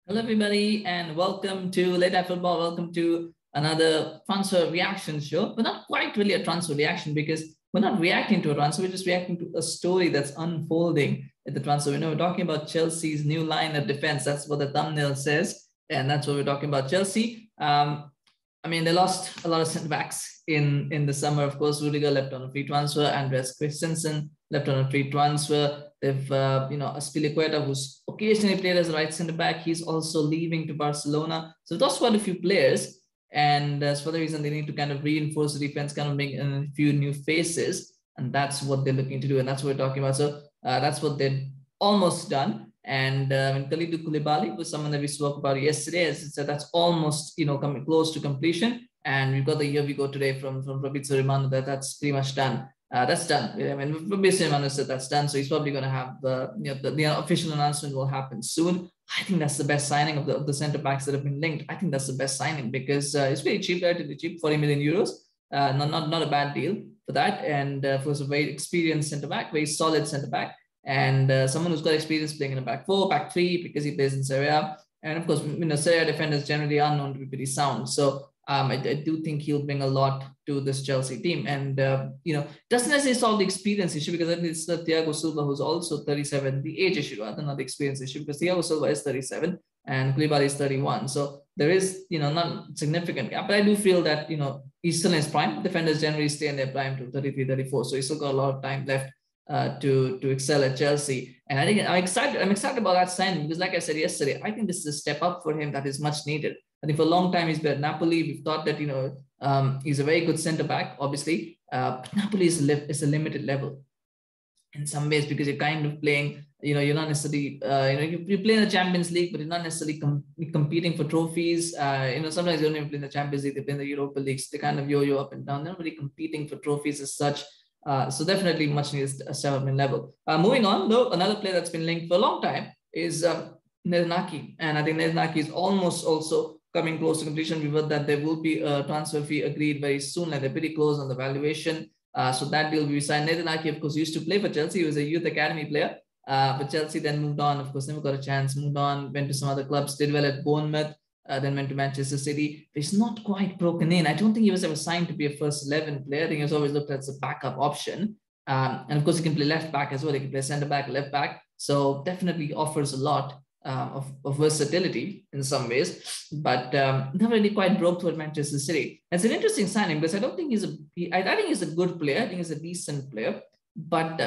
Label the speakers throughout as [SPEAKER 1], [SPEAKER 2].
[SPEAKER 1] Hello, everybody, and welcome to Late Night Football. Welcome to another transfer reaction show, but not quite really a transfer reaction because we're not reacting to a transfer. We're just reacting to a story that's unfolding at the transfer window. We're talking about Chelsea's new line of defense. That's what the thumbnail says, and that's what we're talking about. Chelsea. They lost a lot of centre backs in the summer. Of course, Rudiger left on a free transfer. Andreas Christensen left on a free transfer. They've, Azpilicueta, who's occasionally played as a right centre back, he's also leaving to Barcelona. So they've lost quite a few players. And for the reason they need to kind of reinforce the defense, kind of make a few new faces. And that's what they're looking to do. And that's what we're talking about. So that's what they've almost done. And Koulibaly was someone that we spoke about yesterday. As I said, that's almost, coming close to completion. And we've got the year we go today from Fabrizio Romano that's pretty much done. That's done. I mean, Fabrizio Romano said that's done. So he's probably going to have the official announcement will happen soon. I think that's the best signing of the centre backs that have been linked. I think that's the best signing because it's very cheap, relatively cheap, 40 million euros. Not a bad deal for that. And of course, a very experienced centre back, very solid centre back. And someone who's got experience playing in a back four, back three, because he plays in Serie A. And of course, Serie A defenders generally are known to be pretty sound. So I do think he'll bring a lot to this Chelsea team. And, doesn't necessarily solve the experience issue because I think it's Thiago Silva, who's also 37, the age issue rather than the experience issue, because Thiago Silva is 37 and Koulibaly is 31. So there is, not significant gap. But I do feel that, he's still in his prime. Defenders generally stay in their prime to 33, 34. So he's still got a lot of time left to excel at Chelsea. And I think I'm excited about that signing because, like I said yesterday, I think this is a step up for him that is much needed. I think for a long time he's been at Napoli. We've thought that he's a very good centre back, obviously. But Napoli is a limited level in some ways because you're kind of playing. You're not necessarily you play in the Champions League, but you're not necessarily competing for trophies. Sometimes you don't even play in the Champions League. They play in the Europa Leagues. They kind of yo-yo up and down. They're not really competing for trophies as such. So definitely much needs a step up in level. Moving on, though, another player that's been linked for a long time is Nedunaki. And I think Nedunaki is almost also coming close to completion. We heard that there will be a transfer fee agreed very soon, and they're pretty close on the valuation. So that deal will be signed. Nedunaki, of course, used to play for Chelsea. He was a youth academy player. But Chelsea then moved on. Of course, never got a chance. Moved on, went to some other clubs, did well at Bournemouth. Then went to Manchester City. He's not quite broken in. I don't think he was ever signed to be a first 11 player. I think he was always looked at as a backup option. And of course, he can play left back as well. He can play centre back, left back. So definitely offers a lot of versatility in some ways, but never really quite broke through at Manchester City. It's an interesting signing because I don't think I think he's a good player. I think he's a decent player, but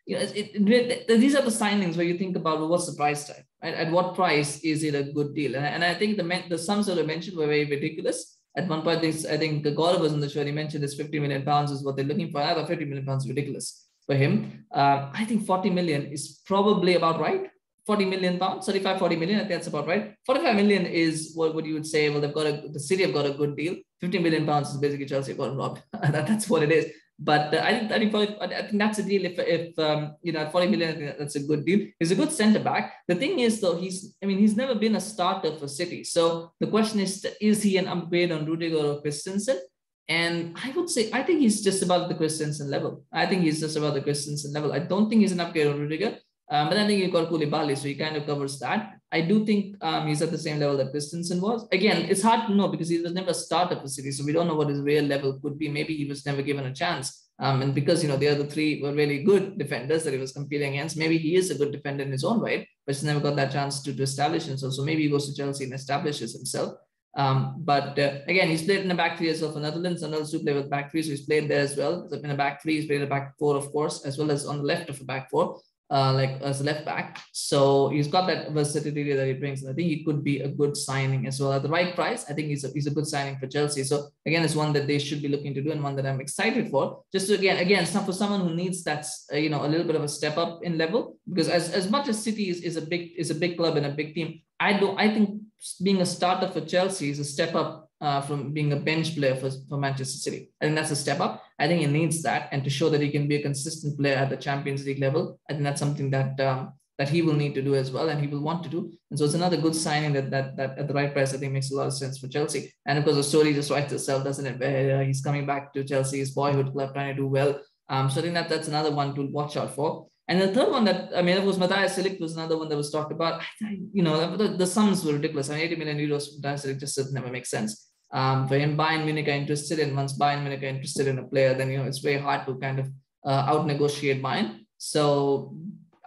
[SPEAKER 1] these are the signings where you think about, well, what's the price tag? Right? At what price is it a good deal? And I think the sums that I mentioned were very ridiculous. At one point, I think Gaurav was on the show. He mentioned this 50 million pounds is what they're looking for. I thought 50 million pounds is ridiculous for him. I think 40 million is probably about right. 40 million pounds, 35, 40 million. I think that's about right. 45 million is what you would say. Well, the City have got a good deal. 50 million pounds is basically Chelsea have gotten robbed. That's what it is. But I think that's a deal. If at 40 million, I think that's a good deal. He's a good centre back. The thing is, though, he's never been a starter for City. So the question is he an upgrade on Rudiger or Christensen? And I would say, I think he's just about the Christensen level. I think he's just about the Christensen level. I don't think he's an upgrade on Rudiger. But I think you've got Koulibaly, so he kind of covers that. I do think he's at the same level that Christensen was. Again, it's hard to know because he was never a starter for City, so we don't know what his real level could be. Maybe he was never given a chance. And because, the other three were really good defenders that he was competing against, maybe he is a good defender in his own right, but he's never got that chance to establish himself. So maybe he goes to Chelsea and establishes himself. But again, he's played in the back three as well for Netherlands, and also play with back three, so he's played there as well. In a back three, he's played in a back four, of course, as well as on the left of a back four. Like as a left back. So he's got that versatility that he brings. And I think he could be a good signing as well. At the right price, I think he's a good signing for Chelsea. So again, it's one that they should be looking to do and one that I'm excited for. Just to, again, it's not for someone who needs that, a little bit of a step up in level, because as much as City is a big club and a big team, I think being a starter for Chelsea is a step up from being a bench player for Manchester City. I think that's a step up. I think he needs that, and to show that he can be a consistent player at the Champions League level, I think that's something that he will need to do as well, and he will want to do. And so it's another good signing that at the right price, I think makes a lot of sense for Chelsea. And of course, the story just writes itself, doesn't it? Where he's coming back to Chelsea, his boyhood club, trying to do well. So I think that's another one to watch out for. And the third one that, I mean, of course, Matthias Ligt was another one that was talked about. The sums were ridiculous. I mean, 80 million euros for Matthias Ligt just never makes sense. For him, Bayern Munich are interested in. Once Bayern Munich are interested in a player, then it's very hard to kind of out negotiate Bayern. So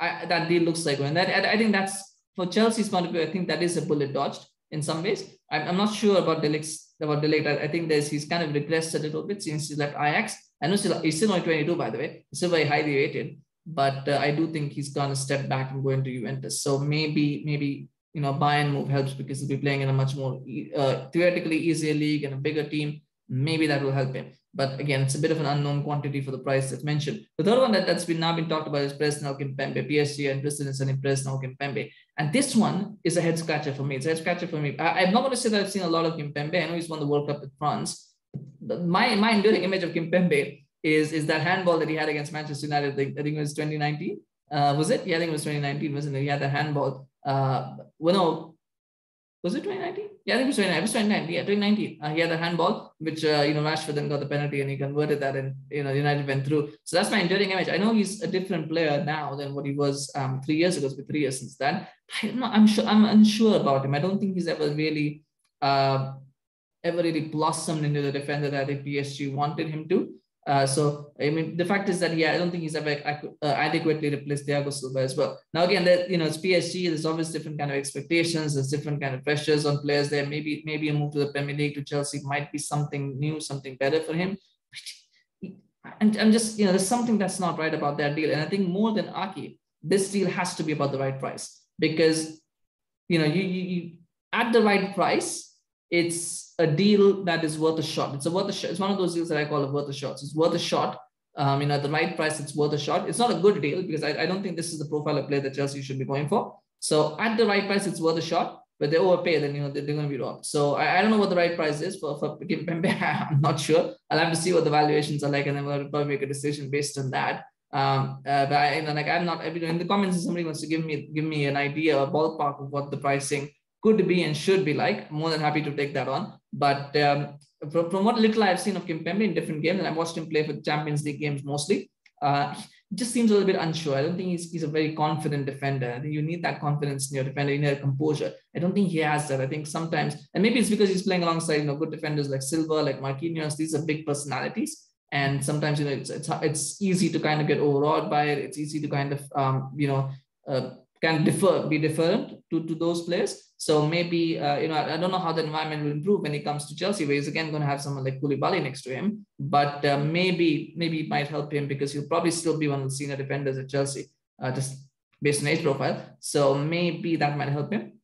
[SPEAKER 1] that deal looks like one. I think that's for Chelsea's point of view. I think that is a bullet dodged in some ways. I'm not sure about De Ligt. I think he's kind of regressed a little bit since he left Ajax. I know he's still only 22, by the way. He's still very highly rated, but I do think he's going to step back and go into Juventus. So maybe Bayern move helps because he'll be playing in a much more theoretically easier league and a bigger team. Maybe that will help him. But again, it's a bit of an unknown quantity for the price that's mentioned. The third one that's now been talked about is Presnel Kimpembe. PSG are interested in Presnel Kimpembe. And this one is a head scratcher for me. It's a head scratcher for me. I'm not going to say that I've seen a lot of Kimpembe. I know he's won the World Cup with France. My enduring image of Kimpembe is that handball that he had against Manchester United. I think it was 2019. Was it? Yeah, I think it was 2019, wasn't it? He had the handball. Was it 2019? Yeah, I think it was 2019. It was 2019. Yeah, 2019. He had the handball, which Rashford then got the penalty and he converted that, and United went through. So that's my enduring image. I know he's a different player now than what he was 3 years ago. It's been 3 years since that. I'm unsure about him. I don't think he's ever really blossomed into the defender that I think PSG wanted him to. So I mean, the fact is that I don't think he's ever adequately replaced Thiago Silva as well. Now again, that it's PSG. There's always different kind of expectations. There's different kind of pressures on players there. Maybe a move to the Premier League to Chelsea might be something new, something better for him. And I'm just there's something that's not right about that deal. And I think more than Aki, this deal has to be about the right price, because you at the right price, it's a deal that is worth a shot. It's one of those deals that I call it worth a shot. It's worth a shot. At the right price, it's worth a shot. It's not a good deal because I don't think this is the profile of player that Chelsea should be going for. So at the right price, it's worth a shot. But they overpay, then they're going to be robbed. So I don't know what the right price is for Kimpembe. I'm not sure. I'll have to see what the valuations are like, and then we'll probably make a decision based on that. But I'm not. In the comments, if somebody wants to give me an idea, a ballpark of what the pricing could be and should be like, I'm more than happy to take that on. But from what little I've seen of Kimpembe in different games, and I've watched him play for Champions League games mostly, he just seems a little bit unsure. I don't think he's a very confident defender. I think you need that confidence in your defender, you need composure. I don't think he has that. I think sometimes, and maybe it's because he's playing alongside good defenders like Silva, like Marquinhos. These are big personalities, and sometimes it's easy to kind of get overawed by it. It's easy to kind of be deferent to those players. So maybe, I don't know how the environment will improve when he comes to Chelsea, where he's again going to have someone like Koulibaly next to him. But maybe it might help him because he'll probably still be one of the senior defenders at Chelsea, just based on age profile. So maybe that might help him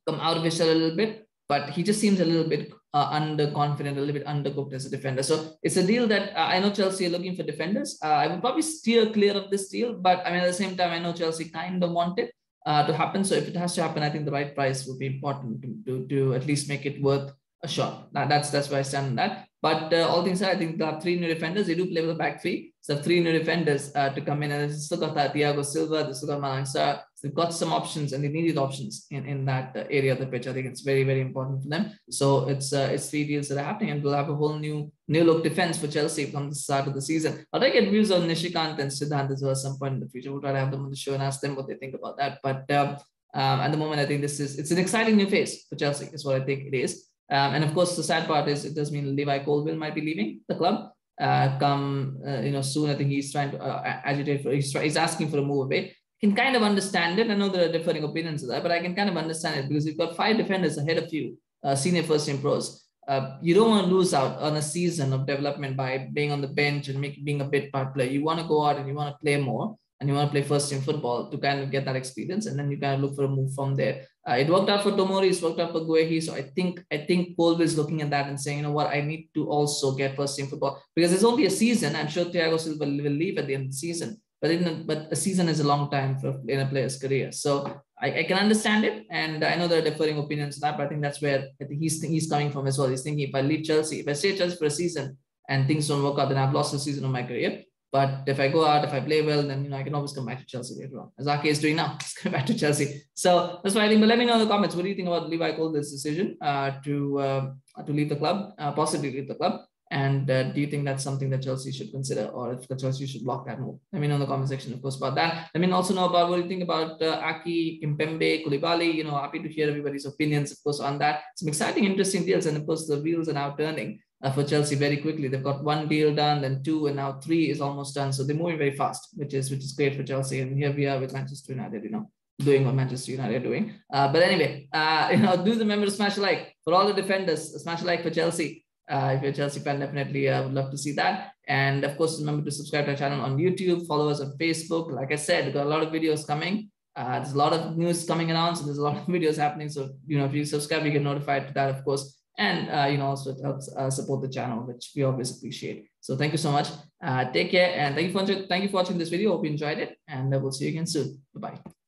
[SPEAKER 1] come out of his shell a little bit. But he just seems a little bit underconfident, a little bit undercooked as a defender. So it's a deal that I know Chelsea are looking for defenders. I would probably steer clear of this deal, but I mean, at the same time, I know Chelsea kind of want it to happen. So if it has to happen, I think the right price would be important to at least make it worth a shot. That's where I stand on that. But all things said, I think they have 3 new defenders. They do play with a back 3. So 3 new defenders to come in, and they've still got Thiago Silva, they've still got Sarr. So they've got some options, and they needed options in that area of the pitch. I think it's very, very important for them. So it's 3 deals that are happening, and we'll have a whole new look defense for Chelsea from the start of the season. I'll try to get views on Nishikant and Siddhant as well at some point in the future. We'll try to have them on the show and ask them what they think about that. But at the moment, I think it's an exciting new phase for Chelsea, is what I think it is. And of course, the sad part is it does mean Levi Colwill might be leaving the club soon. I think he's trying to agitate for. He's asking for a move away. I can kind of understand it. I know there are differing opinions of that, but I can kind of understand it because you've got 5 defenders ahead of you, senior first team pros. You don't want to lose out on a season of development by being on the bench and being a bit part player. You want to go out and you want to play more, and you want to play first team football to kind of get that experience, and then you kind of look for a move from there. It worked out for Tomori, it's worked out for Boehly. So I think Colwill is looking at that and saying, you know what, I need to also get first team football because there's only a season. I'm sure Thiago Silva will leave at the end of the season, but a season is a long time in a player's career. So I can understand it, and I know there are differing opinions on that, but I think that's where I think he's coming from as well. He's thinking, if I leave Chelsea, if I stay at Chelsea for a season and things don't work out, then I've lost a season of my career. But if I go out, if I play well, then I can always come back to Chelsea later on, as Ake is doing now. He's coming back to Chelsea. So that's why I think. But let me know in the comments, what do you think about Levi Colwill's decision to leave the club, possibly leave the club, And do you think that's something that Chelsea should consider, or if the Chelsea should block that move? Let me know in the comment section, of course, about that. Let me also know about what you think about Aki, Kimpembe, Koulibaly. Happy to hear everybody's opinions, of course, on that. Some exciting, interesting deals, and of course, the wheels are now turning for Chelsea very quickly. They've got 1 deal done, then 2, and now 3 is almost done. So they're moving very fast, which is great for Chelsea. And here we are with Manchester United, doing what Manchester United are doing. But anyway, do remember to smash a like for all the defenders. Smash a like for Chelsea. If you're a Chelsea fan, definitely I would love to see that. And of course, remember to subscribe to our channel on YouTube, follow us on Facebook. Like I said, we've got a lot of videos coming. There's a lot of news coming around, so there's a lot of videos happening. So, if you subscribe, you get notified to that, of course. And, also it helps support the channel, which we always appreciate. So thank you so much. Take care. And thank you for watching this video. Hope you enjoyed it. And we'll see you again soon. Bye-bye.